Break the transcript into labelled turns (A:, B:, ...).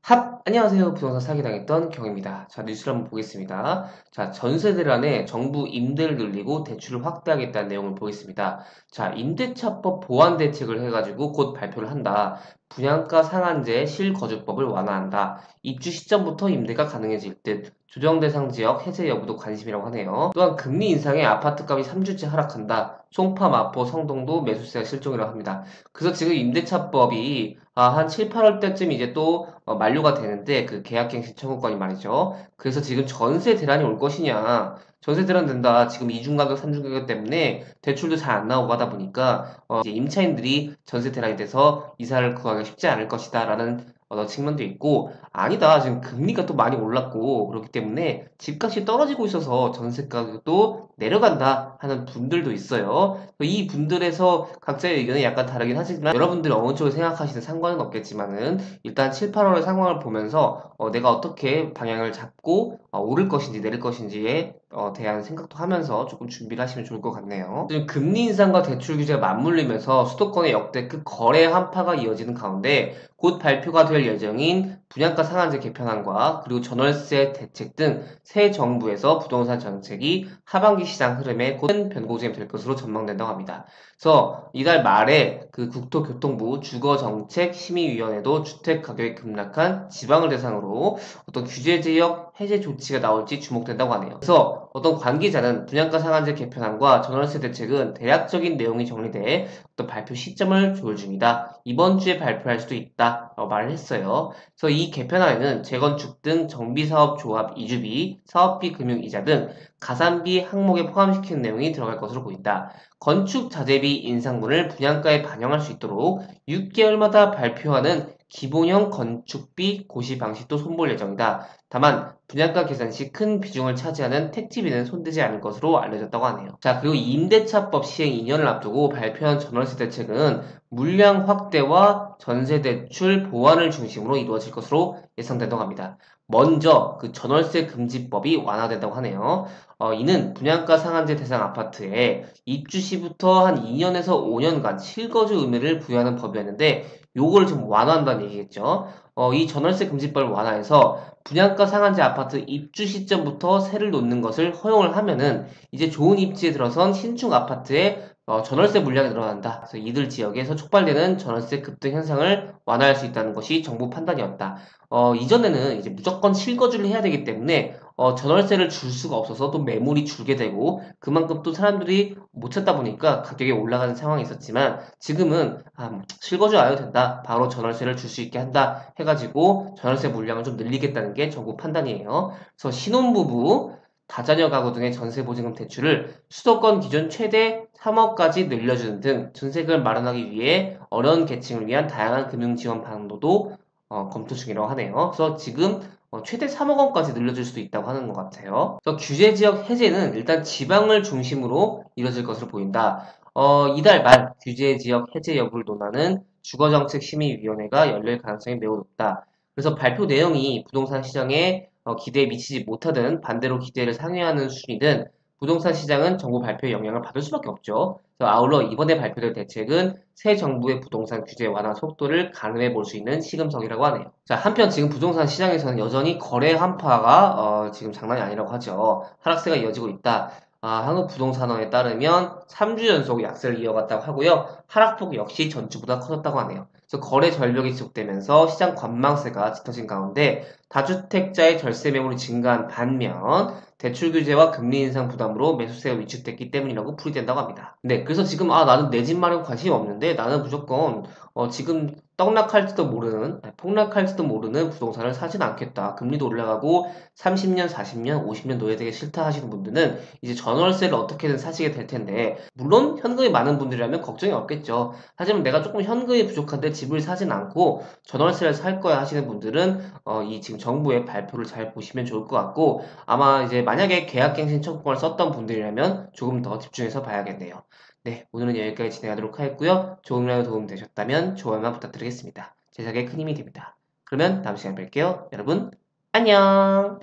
A: 안녕하세요. 부동산 사기당했던 경입니다. 자, 뉴스를 한번 보겠습니다. 자, 전세 대란에 정부 임대를 늘리고 대출을 확대하겠다는 내용을 보겠습니다. 자, 임대차법 보완 대책을 해가지고 곧 발표를 한다. 분양가 상한제 실거주법을 완화한다. 입주 시점부터 임대가 가능해질 듯. 조정 대상 지역 해제 여부도 관심이라고 하네요. 또한 금리 인상에 아파트값이 3주째 하락한다. 송파, 마포, 성동도 매수세가 실종이라고 합니다. 그래서 지금 임대차법이 한 7, 8월 때쯤 이제 또 만료가 되는데 그 계약갱신 청구권이 말이죠. 그래서 지금 전세 대란이 올 것이냐. 전세 대란 된다. 지금 이중 가격, 삼중 가격 때문에 대출도 잘 안 나오고 하다 보니까 이제 임차인들이 전세 대란이 돼서 이사를 구하기가 쉽지 않을 것이다라는 측면도 있고 아니다. 지금 금리가 또 많이 올랐고 그렇기 때문에 집값이 떨어지고 있어서 전세 가격도 내려간다 하는 분들도 있어요. 이 분들에서 각자의 의견이 약간 다르긴 하지만 여러분들이 어느 쪽을 생각하시든 상관은 없겠지만은 일단 7, 8월의 상황을 보면서 내가 어떻게 방향을 잡고 오를 것인지 내릴 것인지에 대한 생각도 하면서 조금 준비를 하시면 좋을 것 같네요. 지금 금리 인상과 대출 규제가 맞물리면서 수도권의 역대급 거래 한파가 이어지는 가운데 곧 발표가 될 예정인 분양가 상한제 개편안과 그리고 전월세 대책 등 새 정부에서 부동산 정책이 하반기 시장 흐름에 곧 큰 변곡점이 될 것으로 전망된다고 합니다. 그래서 이달 말에 그 국토교통부 주거정책심의위원회도 주택 가격이 급락한 지방을 대상으로 어떤 규제지역 해제 조치가 나올지 주목된다고 하네요. 그래서 어떤 관계자는 분양가 상한제 개편안과 전월세 대책은 대략적인 내용이 정리돼 어떤 발표 시점을 조율 중이다. 이번 주에 발표할 수도 있다. 말을 했어요. 그래서 이 개편안에는 재건축 등 정비사업 조합 이주비, 사업비 금융이자 등 가산비 항목에 포함시키는 내용이 들어갈 것으로 보인다. 건축 자재비 인상분을 분양가에 반영할 수 있도록 6개월마다 발표하는 기본형 건축비 고시 방식도 손볼 예정이다. 다만 분양가 계산 시 큰 비중을 차지하는 택지비는 손대지 않을 것으로 알려졌다고 하네요. 자, 그리고 임대차법 시행 2년을 앞두고 발표한 전월세 대책은 물량 확대와 전세대출 보완을 중심으로 이루어질 것으로 예상된다고 합니다. 먼저 그 전월세 금지법이 완화된다고 하네요. 이는 분양가 상한제 대상 아파트에 입주 시부터 한 2년에서 5년간 실거주 의무를 부여하는 법이었는데 요걸 좀 완화한다는 얘기겠죠. 이 전월세 금지법을 완화해서 분양가 상한제 아파트 입주 시점부터 세를 놓는 것을 허용을 하면은 이제 좋은 입지에 들어선 신축 아파트에 전월세 물량이 늘어난다. 그래서 이들 지역에서 촉발되는 전월세 급등 현상을 완화할 수 있다는 것이 정부 판단이었다. 이전에는 이제 무조건 실거주를 해야 되기 때문에 전월세를 줄 수가 없어서 또 매물이 줄게 되고 그만큼 또 사람들이 못 찾다 보니까 가격이 올라가는 상황이 있었지만 지금은 실거주 안 해도 된다. 바로 전월세를 줄 수 있게 한다 해가지고 전월세 물량을 좀 늘리겠다는 게 정부 판단이에요. 그래서 신혼부부, 다자녀 가구 등의 전세 보증금 대출을 수도권 기준 최대 3억까지 늘려주는 등 전세금을 마련하기 위해 어려운 계층을 위한 다양한 금융 지원 방도도 검토 중이라고 하네요. 그래서 지금 최대 3억 원까지 늘려줄 수도 있다고 하는 것 같아요. 그래서 규제 지역 해제는 일단 지방을 중심으로 이뤄질 것으로 보인다. 이달 말 규제 지역 해제 여부를 논하는 주거정책심의위원회가 열릴 가능성이 매우 높다. 그래서 발표 내용이 부동산 시장에 기대에 미치지 못하든 반대로 기대를 상회하는 수준이든 부동산 시장은 정부 발표의 영향을 받을 수밖에 없죠. 그래서 아울러 이번에 발표될 대책은 새 정부의 부동산 규제 완화 속도를 가늠해 볼 수 있는 시금석이라고 하네요. 자, 한편 지금 부동산 시장에서는 여전히 거래 한파가 지금 장난이 아니라고 하죠. 하락세가 이어지고 있다. 한국부동산원에 따르면 3주 연속 약세를 이어갔다고 하고요. 하락폭 역시 전주보다 커졌다고 하네요. 그래서 거래 절벽이 지속되면서 시장 관망세가 짙어진 가운데 다주택자의 절세 매물이 증가한 반면 대출 규제와 금리 인상 부담으로 매수세가 위축됐기 때문이라고 풀이된다고 합니다. 네, 그래서 지금 나는 내 집 마련 관심이 없는데 나는 무조건 지금 떡락할지도 모르는, 폭락할지도 모르는 부동산을 사진 않겠다. 금리도 올라가고 30년, 40년, 50년 노예되기 싫다 하시는 분들은 이제 전월세를 어떻게든 사시게 될 텐데, 물론 현금이 많은 분들이라면 걱정이 없겠죠. 하지만 내가 조금 현금이 부족한데 집을 사진 않고 전월세를 살 거야 하시는 분들은 이 지금 정부의 발표를 잘 보시면 좋을 것 같고, 아마 이제 만약에 계약갱신 청구권을 썼던 분들이라면 조금 더 집중해서 봐야겠네요. 네, 오늘은 여기까지 진행하도록 하겠고요. 조금이라도 도움 되셨다면 좋아요만 부탁드리겠습니다. 제작에 큰 힘이 됩니다. 그러면 다음 시간에 뵐게요. 여러분, 안녕!